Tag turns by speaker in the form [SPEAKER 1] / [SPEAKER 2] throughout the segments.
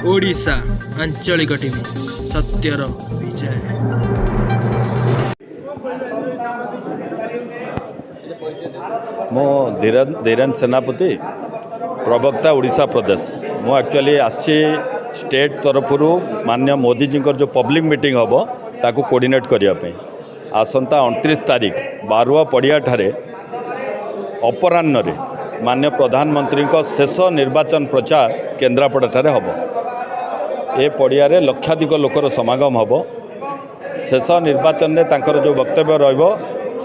[SPEAKER 1] ओडिशा आंचलिक टीम सत्यर विजय।
[SPEAKER 2] मो धीरेन्द्र सेनापति प्रवक्ता ओडिशा प्रदेश। मु एक्चुअली आसी स्टेट तरफ माननीय मोदी जी जो पब्लिक मीटिंग हम ताकू कोऑर्डिनेट करने आसंता 29 तारीख बारुआ पड़िया ठारे अपराह्न माननीय प्रधानमंत्री शेष निर्वाचन प्रचार केन्द्रापड़ा ठारे हम ए पड़िया लक्षाधिक लोकर समागम हम शेष निर्वाचन में तांकर जो वक्तव्य रहिबो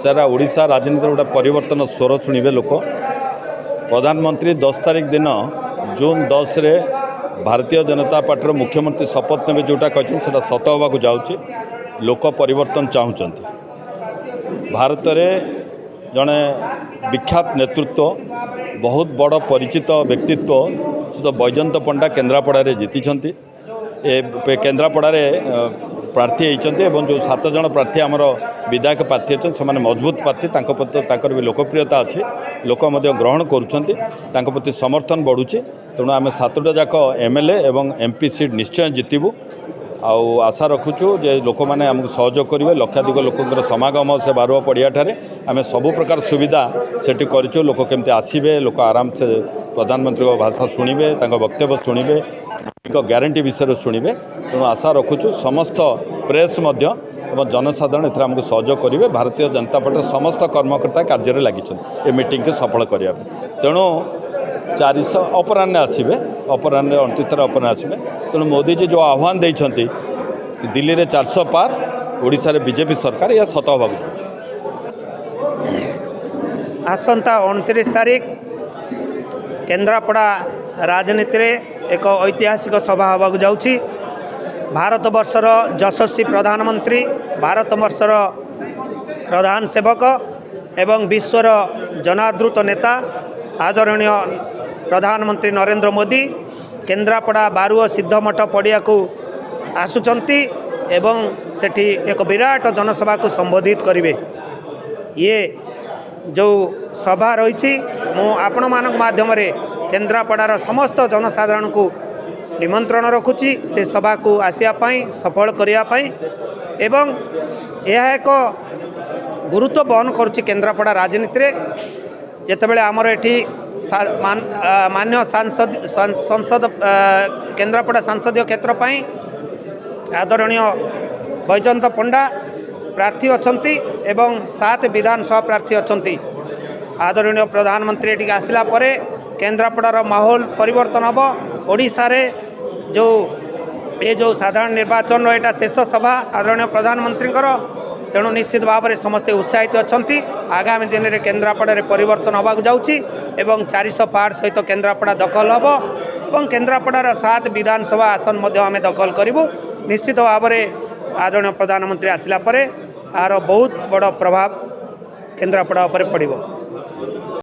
[SPEAKER 2] सारा ओडिशा राजनीति गोटे परिवर्तन स्वर शुणिबे लोक। प्रधानमंत्री 10 तारीख दिन जून 10 रे भारतीय जनता पार्टी मुख्यमंत्री शपथ ने जोटा कहते हैं सत होगा जाऊँगी। लोक परिवर्तन चाहते भारत में जड़े विख्यात नेतृत्व बहुत बड़ परिचित व्यक्तित्व सुध बैजयंत पंडा केन्द्रापड़ा जीति केन्द्रापड़ा प्रार्थी होती जो 7 जन प्रार्थी आमर विधायक प्रार्थी अच्छे से मजबूत प्रार्थी तांकर भी लोकप्रियता अच्छी लोक ग्रहण कर प्रति समर्थन बढ़ुची। तेणु आम 7टा जाक एमएलए एवं एमपी सीट निश्चय जितबू आउ आशा रखुचु जे लोक मैंने आमको सहयोग करेंगे। लक्षाधिक लोकर समागम से बारुआ पड़िया ठारे आम सबु प्रकार सुविधा सेठी करूँ। लोक केमती आसबे लोक आराम से प्रधानमंत्री भाषा शुणिबे वक्तव्य शुणिबे ग्यारंटी विषय शुणिबे। तेणु आशा रखुचु समस्त प्रेस जनसाधारण एथर आमको सहयोग करेंगे। भारतीय जनता पार्टी समस्त कर्मकर्ता कार्य लगी मीटिंग के सफल करने। तेणु 400 अपराह्न आसबे अपराह्न 29 अपराह्न आसबे। तेणु मोदी जी जो आह्वान देइछंती दिल्ली रे 400 पार ओडिशा रे बीजेपी सरकार या सत होगा
[SPEAKER 3] आसंता 29 तारीख केन्द्रापड़ा राजनीति रे एक ऐतिहासिक सभा होगा जाउछि। भारत वर्षर यशस्वी प्रधानमंत्री भारत वर्षर प्रधान सेवक एवं विश्वर जनादृत नेता आदरणीय प्रधानमंत्री नरेंद्र मोदी केन्द्रापड़ा बारुआ सिद्धमठ पड़िया को आसुचंती एवं सेठी एक विराट जनसभा को संबोधित करेंगे। ये जो सभा रही मु आपण मान माध्यम केन्द्रापड़ार समस्त जनसाधारण को निमंत्रण रखुची से सभा को आसापी सफल करने एवं यह एक गुरुत्व बहन करुच्ची केन्द्रापड़ा राजनीति रे। जेतेबेले आमर एठी मान्य संसद केन्द्रापड़ा संसदीय क्षेत्र पाई आदरणीय बैजयंत पंडा प्रार्थी अछंती एवं 7 विधानसभा प्रार्थी अछंती। आदरणीय प्रधानमंत्री एठी आसिला परे केन्द्रापड़ार माहौल परिवर्तन हम। ओडिशा रे जो साधारण निर्वाचन एटा शेष सभा आदरणीय प्रधानमंत्री तेणु निश्चित भाव में समस्ते उत्साहित अछंती। आगामी दिन में केन्द्रापड़ा परिवर्तन होगा जाउछि एवं 400 पार सहित केन्द्रापड़ा दखल हम और केन्द्रापड़ार 7 विधानसभा आसन आम दखल करूँ। निश्चित भाव में आदरणीय प्रधानमंत्री आसिला परे आर बहुत बड़ प्रभाव केन्द्रापड़ा पर पड़िबो।